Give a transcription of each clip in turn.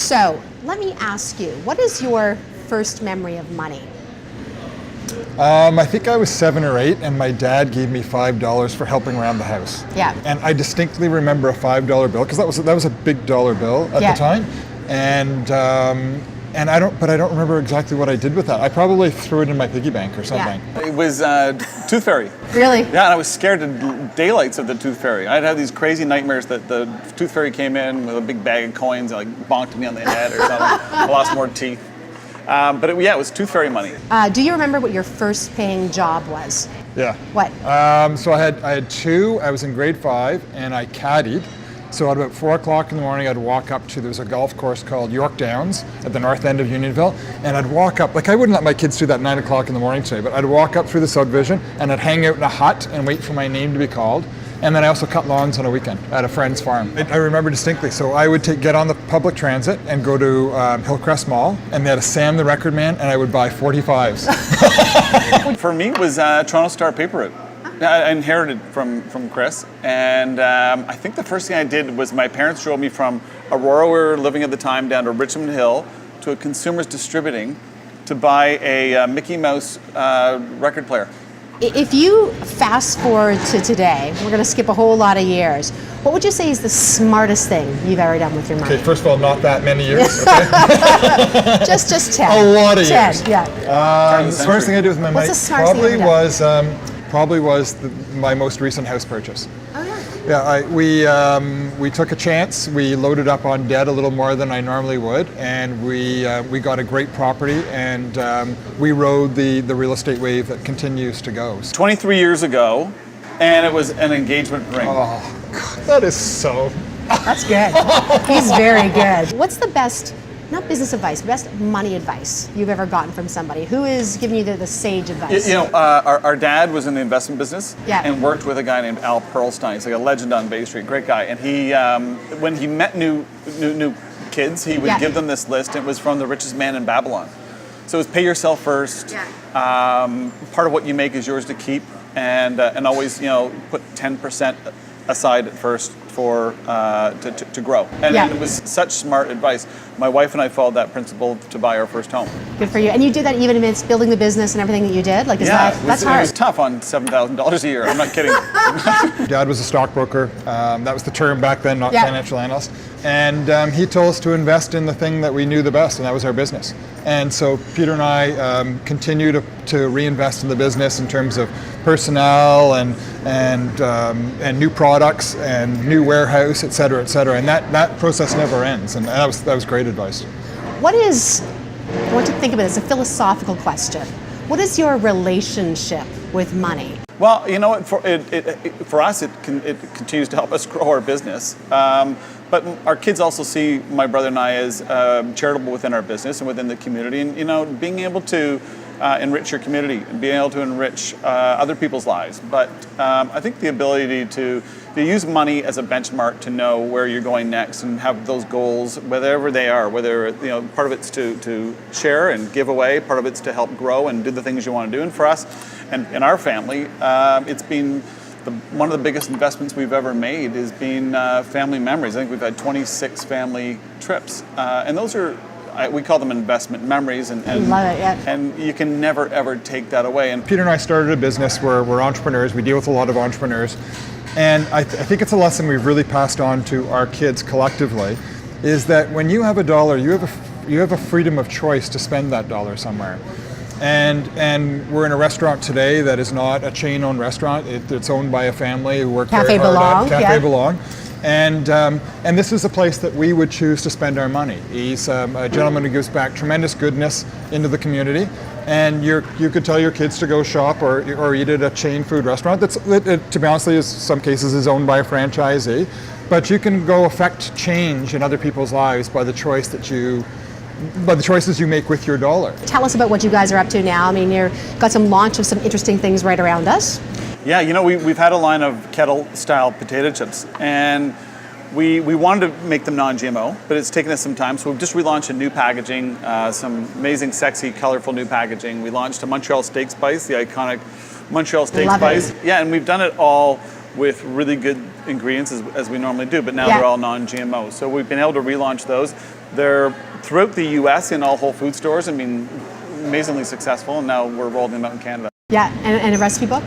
So let me ask you, what is your first memory of money? I think I was 7 or 8, and my dad gave me $5 for helping around the house. Yeah. And I distinctly remember a $5 bill because that was a big dollar bill at the time, and I don't remember exactly what I did with that. I probably threw it in my piggy bank or something. It was Tooth Fairy. Really? Yeah, and I was scared to daylights of the Tooth Fairy. I'd have these crazy nightmares that the Tooth Fairy came in with a big bag of coins and like bonked me on the head or something. I lost more teeth. But it was Tooth Fairy money. Do you remember what your first paying job was? Yeah. What? So I had 2. I was in grade 5, and I caddied. So at about 4 o'clock in the morning, I'd walk up to, there was a golf course called York Downs at the north end of Unionville, and I'd walk up, like I wouldn't let my kids do that at 9 o'clock in the morning today, but I'd walk up through the subdivision, and I'd hang out in a hut and wait for my name to be called. And then I also cut lawns on a weekend at a friend's farm. I remember distinctly. So I would get on the public transit and go to Hillcrest Mall, and they had a Sam the Record Man, and I would buy 45s. For me, it was Toronto Star paper route. I inherited from Chris, and I think the first thing I did was my parents drove me from Aurora, where we were living at the time, down to Richmond Hill, to a Consumers Distributing to buy a Mickey Mouse record player. If you fast forward to today, we're going to skip a whole lot of years. What would you say is the smartest thing you've ever done with your money? Okay, first of all, not that many years. Okay? just 10. A lot of 10, years. Yeah. The smartest thing I did with my money What's the smartest thing you've done? probably was my most recent house purchase. Oh yeah. Yeah, we took a chance. We loaded up on debt a little more than I normally would, and we got a great property, and we rode the real estate wave that continues to go. 23 years ago, and it was an engagement ring. Oh, God, that is so. That's good. He's very good. What's the best, not business advice, best money advice you've ever gotten from somebody? Who is giving you the sage advice? Our dad was in the investment business and worked with a guy named Al Pearlstein. He's like a legend on Bay Street, great guy. And he, when he met new kids, he would give them this list. It was from The Richest Man in Babylon. So it was pay yourself first. Yeah. Part of what you make is yours to keep, and always put 10% aside at first for to grow. And it was such smart advice. My wife and I followed that principle to buy our first home. Good for you. And you did that even amidst building the business and everything that you did? Like, that's hard. It was tough on $7,000 a year. I'm not kidding. Dad was a stockbroker. That was the term back then, not financial analyst. And he told us to invest in the thing that we knew the best, and that was our business. And so Peter and I continue to reinvest in the business in terms of personnel and new products and new warehouse, et cetera, et cetera. And that process never ends. And that was great advice. What is, I want to think of it as a philosophical question. What is your relationship with money? Well, you know what, for us, it continues to help us grow our business. But our kids also see my brother and I as charitable within our business and within the community. And, being able to enrich your community and being able to enrich other people's lives. But I think the ability to use money as a benchmark to know where you're going next and have those goals, whatever they are, whether, part of it's to share and give away, part of it's to help grow and do the things you want to do. And for us and in our family, it's been one of the biggest investments we've ever made has been family memories. I think we've had 26 family trips. And those are, we call them investment memories, and love it, yeah. And you can never ever take that away. And Peter and I started a business where we're entrepreneurs. We deal with a lot of entrepreneurs, and I think it's a lesson we've really passed on to our kids collectively, is that when you have a dollar, you have a freedom of choice to spend that dollar somewhere. And we're in a restaurant today that is not a chain-owned restaurant. It's owned by a family who worked very hard at Cafe Belong. And this is a place that we would choose to spend our money. He's a gentleman who gives back tremendous goodness into the community. And you could tell your kids to go shop or eat at a chain food restaurant that, to be honest, in some cases is owned by a franchisee. But you can go affect change in other people's lives by the choices you make with your dollar. Tell us about what you guys are up to now. I mean, you've got some launch of some interesting things right around us. Yeah, we've had a line of kettle-style potato chips, and we wanted to make them non-GMO, but it's taken us some time, so we've just relaunched a new packaging, some amazing, sexy, colorful new packaging. We launched a Montreal steak spice, the iconic Montreal steak spice. Yeah, and we've done it all with really good ingredients as we normally do, but now they're all non-GMO. So we've been able to relaunch those. They're throughout the U.S. in all Whole Food stores. I mean, amazingly successful, and now we're rolling them out in Canada. Yeah, and a recipe book?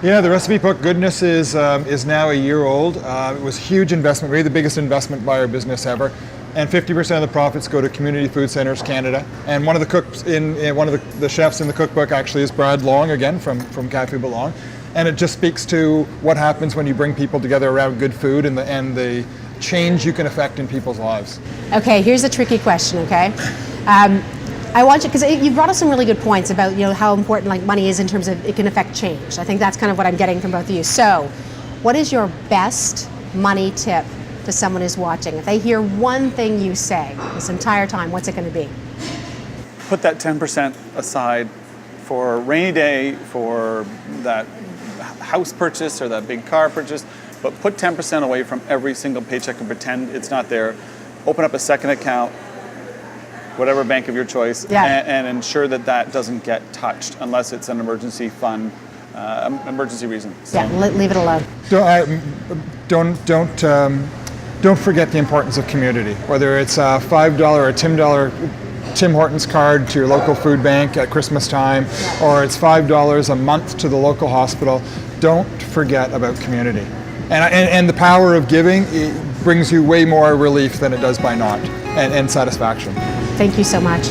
Yeah, the recipe book, goodness, is now a year old. It was a huge investment, maybe the biggest investment by our business ever. And 50% of the profits go to Community Food Centres Canada. And one of the cooks one of the chefs in the cookbook actually is Brad Long, again from Cafe Belong. And it just speaks to what happens when you bring people together around good food and the change you can affect in people's lives. Okay, here's a tricky question, okay? I want you, because you brought us some really good points about how important like money is in terms of it can affect change. I think that's kind of what I'm getting from both of you. So, what is your best money tip to someone who's watching? If they hear one thing you say this entire time, what's it going to be? Put that 10% aside for a rainy day, for that house purchase or that big car purchase, but put 10% away from every single paycheck and pretend it's not there. Open up a second account, whatever bank of your choice, and ensure that that doesn't get touched unless it's an emergency fund, emergency reason. So. Yeah, leave it alone. Don't forget the importance of community. Whether it's a $5 or Tim Hortons card to your local food bank at Christmas time, or it's $5 a month to the local hospital, don't forget about community. And the power of giving brings you way more relief than it does by not, and satisfaction. Thank you so much.